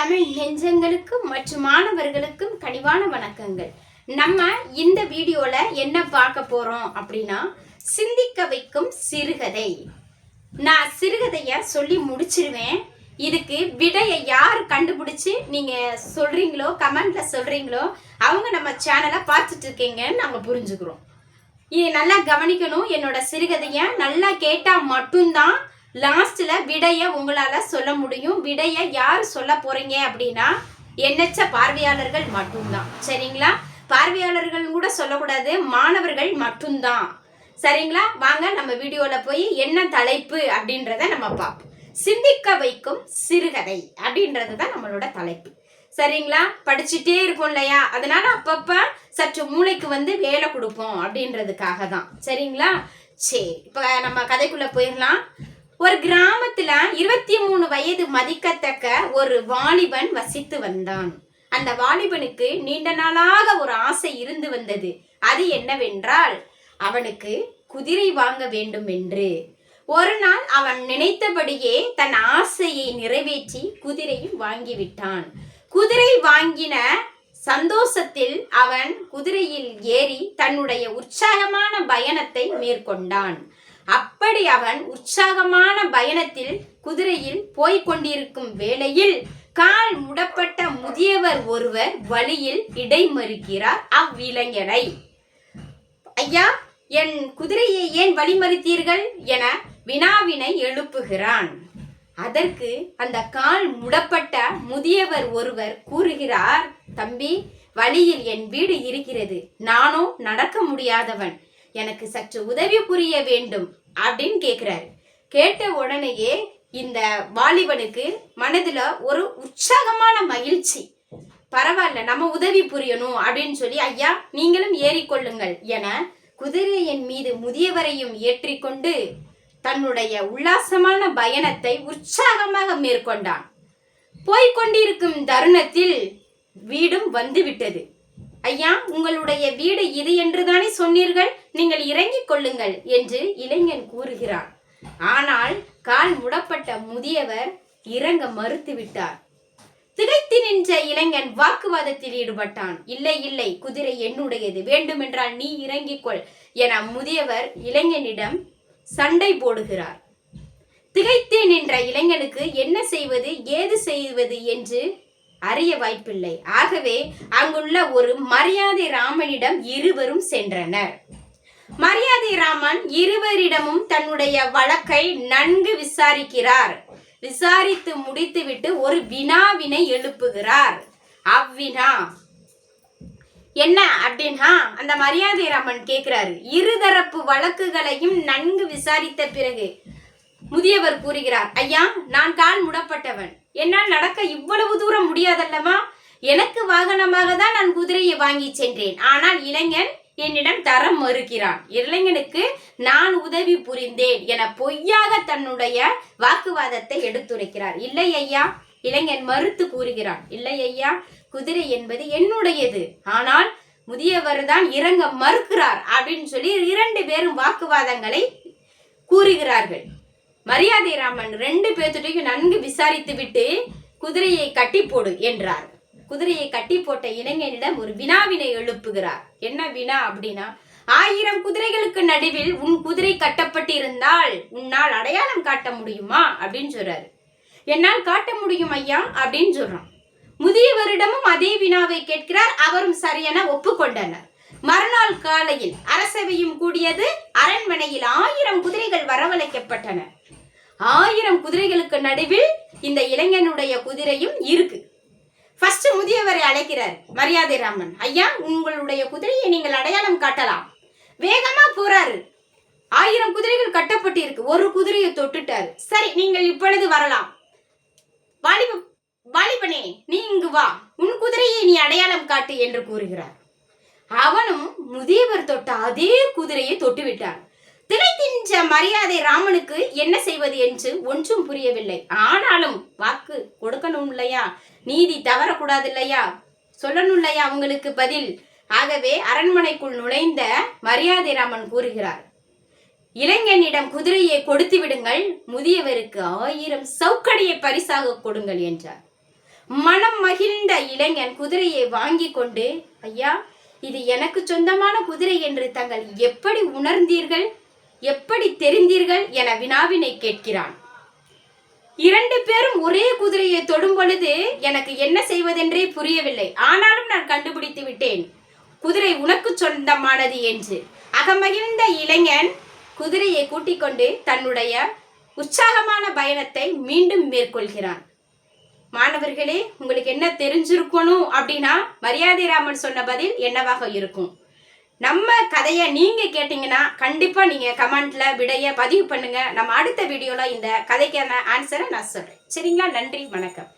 தமிழ் நெஞ்சங்களுக்கும் மற்றும் மாணவர்களுக்கும் கனிவான வணக்கங்கள். நம்ம இந்த வீடியோல என்ன பார்க்க போறோம் அப்படின்னா, சிந்திக்க வைக்கும் சிறுகதை. நான் சிறுகதைய சொல்லி முடிச்சிருவேன். இதுக்கு விடையை யார் கண்டுபிடிச்சு நீங்க சொல்றீங்களோ, கமெண்ட்ல சொல்றீங்களோ, அவங்க நம்ம சேனலை பார்த்துட்டு இருக்கீங்கன்னு நாங்கள் புரிஞ்சுக்கிறோம். இது நல்லா கவனிக்கணும். என்னோட சிறுகதைய நல்லா கேட்டா மட்டும்தான் லாஸ்ட்ல விடைய உங்களால சொல்ல முடியும். விடைய யார் சொல்ல போறீங்க அப்படின்னா, எண்ணற்ற பார்வையாளர்கள் மட்டும்தான். சரிங்களா? பார்வையாளர்கள் கூட சொல்லக்கூடாது, மாணவர்கள் மட்டும்தான். சரிங்களா? வாங்க நம்ம வீடியோல போய் என்ன தலைப்பு அப்படின்றத நம்ம பார்ப்போம். சிந்திக்க வைக்கும் சிறுகதை அப்படின்றது தான் நம்மளோட தலைப்பு. சரிங்களா? படிச்சுட்டே இருக்கும் இல்லையா, அதனால அப்பப்ப சற்று மூளைக்கு வேலை கொடுப்போம் அப்படின்றதுக்காக தான். சரிங்களா? சரி, இப்ப நம்ம கதைக்குள்ள போயிடலாம். ஒரு கிராமத்துல 23 வயது மதிக்கத்தக்க ஒரு வாலிபன் வசித்து வந்தான். அந்த வாலிபனுக்கு நீண்ட நாளாக ஒரு ஆசை இருந்து வந்தது. அது என்னவென்றால், அவனுக்கு குதிரை வாங்க வேண்டும் என்று. ஒரு நாள் அவன் நினைத்தபடியே தன் ஆசையை நிறைவேற்றி குதிரையும் வாங்கிவிட்டான். குதிரை வாங்கின சந்தோஷத்தில் அவன் குதிரையில் ஏறி தன்னுடைய உற்சாகமான பயணத்தை மேற்கொண்டான். அப்படி அவன் உற்சாகமான பயணத்தில் குதிரையில் போய்கொண்டிருக்கும் வேளையில் கால் முடப்பட்ட முதியவர் ஒருவர் வழியில் இடைமறிக்கிறார் அவ்விளைஞனை. ஐயா, என் குதிரையை ஏன் வழிமறித்தீர்கள் என வினாவினை எழுப்புகிறான். அதற்கு அந்த கால் முடப்பட்ட முதியவர் ஒருவர் கூறுகிறார், தம்பி, வழியில் என் வீடு இருக்கிறது. நானோ நடக்க முடியாதவன். எனக்கு சற்று உதவி புரிய வேண்டும் அப்படின்னு கேட்கிறாரு. கேட்ட உடனேயே இந்த வாலிபனுக்கு மனதுல ஒரு உற்சாகமான மகிழ்ச்சி. பரவாயில்ல, நம்ம உதவி புரியணும் அப்படின்னு சொல்லி, ஐயா நீங்களும் ஏறிக்கொள்ளுங்கள் என குதிரையின் மீது முதியவரையும் ஏற்றிக்கொண்டு தன்னுடைய உல்லாசமான பயணத்தை உற்சாகமாக மேற்கொண்டான். போய்கொண்டிருக்கும் தருணத்தில் வீடும் வந்துவிட்டது. ஐயா, உங்களுடைய வீடு இது என்றுதானே சொன்னீர்கள், நீங்கள் இறங்கிக் கொள்ளுங்கள் என்று இளைஞன் கூறுகிறான். ஆனால் கால் முடப்பட்ட முதியவர் இறங்க மறுத்து விட்டார். திகைத்து நின்ற இளைஞன் வாக்குவாதத்தில் ஈடுபட்டான். இல்லை இல்லை, குதிரை என்னுடையது, வேண்டுமென்றால் நீ இறங்கிக் கொள் என முதியவர் இளைஞனிடம் சண்டை போடுகிறார். திகைத்து நின்ற இளைஞனுக்கு என்ன செய்வது ஏது செய்வது என்று அறிய வாய்ப்பில்லை. ஆகவே அங்குள்ள ஒரு மரியாதை ராமனிடம் இருவரும் சென்றனர். மரியாதை ராமன் இருவரிடமும் தன்னுடைய வழக்கை நன்கு விசாரிக்கிறார். விசாரித்து முடித்துவிட்டு ஒரு வினாவினை எழுப்புகிறார். அவ்வினா என்ன அப்படின்னா, அந்த மரியாதை ராமன் கேட்கிறாரு. இருதரப்பு வழக்குகளையும் நன்கு விசாரித்த பிறகு முதியவர் கூறுகிறார், ஐயா, நான் கால் முடப்பட்டவன். என்னால் நடக்க இவ்வளவு தூரம் முடியாதல்லவா? எனக்கு வாகனமாக தான் நான் குதிரையை வாங்கி சென்றேன். ஆனால் இளைஞன் என்னிடம் தரம் மறுக்கிறான். இளைஞனுக்கு நான் உதவி புரிந்தேன் என பொய்யாக தன்னுடைய வாக்குவாதத்தை எடுத்துரைக்கிறார். இல்லை ஐயா, இளைஞன் மறுத்து கூறுகிறான். இல்லை ஐயா, குதிரை என்பது என்னுடையது. ஆனால் முதியவர் தான் இறங்க மறுக்கிறார் அப்படின்னு சொல்லி 2 பேரும் வாக்குவாதங்களை கூறுகிறார்கள். மரியாதை ராமன் 2 பேர்த்துட்டையும் நன்கு விசாரித்து விட்டு குதிரையை கட்டி போடு என்றார். குதிரையை கட்டி போட்ட இளைஞனிடம் ஒரு வினாவினை எழுப்புகிறார். என்ன வினா அப்படின்னா, 1000 குதிரைகளுக்கு நடுவில் உன் குதிரை கட்டப்பட்டு இருந்தால் உன்னால் அடையாளம் காட்ட முடியுமா அப்படின்னு சொல்றாரு. என்னால் காட்ட முடியும் ஐயா அப்படின்னு சொல்றான். முதியவரிடமும் அதே வினாவை கேட்கிறார். அவரும் சரியென ஒப்புக்கொண்டனர். மறுநாள் காலையில் அரசவையும் கூடியது. அரண்மனையில் 1000 குதிரைகள் வரவழைக்கப்பட்டன. 1000 குதிரைகளுக்கு நடுவில் இந்த இளைஞனுடைய குதிரையும் இருக்கு. ஃபர்ஸ்ட் முதியவரை அழைக்கிறார் மரியாதை ராமன். ஐயா, உங்களுடைய குதிரையை நீங்கள் அடையாளம் காட்டலாம். வேகமா போறாரு. 1000 குதிரைகள் கட்டப்பட்டு இருக்கு. ஒரு குதிரையை தொட்டுட்டாரு. சரி, நீங்கள் இப்பொழுது வரலாம். வாலிபனே, நீ இங்கு வா, உன் குதிரையை நீ அடையாளம் காட்டு என்று கூறுகிறார். அவனும் முதியவர் தொட்ட அதே குதிரையை தொட்டு விட்டார். திகைக்கின்ற மரியாதை ராமனுக்கு என்ன செய்வது என்று ஒன்றும் புரியவில்லை. ஆனாலும் வாக்கு கொடுக்கணும் இல்லையா, நீதி தவறக்கூடாது இல்லையா, சொல்லணும் இல்லையா அவங்களுக்கு பதில். ஆகவே அரண்மனைக்குள் நுழைந்த மரியாதை ராமன் கூறுகிறார், இளைஞனிடம் குதிரையை கொடுத்து விடுங்கள், முதியவருக்கு 1000 சவுக்கடியை பரிசாக கொடுங்கள் என்றார். மனம் மகிழ்ந்த இளைஞன் குதிரையை வாங்கி கொண்டு, ஐயா, இது எனக்கு சொந்தமான குதிரை என்று தங்கள் எப்படி உணர்ந்தீர்கள், எப்படி தெரிந்தீர்கள் என வினாவினை கேட்கிறான். 2 பேரும் ஒரே குதிரையை தொடும் பொழுது எனக்கு என்ன செய்வதென்றே புரியவில்லை. ஆனாலும் நான் கண்டுபிடித்து விட்டேன், குதிரை உனக்கு சொந்தமானது என்று. அகமகிழ்ந்த இளைஞன் குதிரையை கூட்டிக் கொண்டு தன்னுடைய உற்சாகமான பயணத்தை மீண்டும் மேற்கொள்கிறான். மாணவர்களே, உங்களுக்கு என்ன தெரிஞ்சிருக்கணும் அப்படின்னா மரியாதை ராமன் சொன்ன பதில் என்னவாக இருக்கும்? நம்ம கதையை நீங்க கேட்டீங்கன்னா கண்டிப்பா நீங்க கமெண்ட்ல விடைய பதிவு பண்ணுங்க. நம்ம அடுத்த வீடியோல இந்த கதைக்கான ஆன்சரை நான் சொல்றேன். சரிங்களா? நன்றி, வணக்கம்.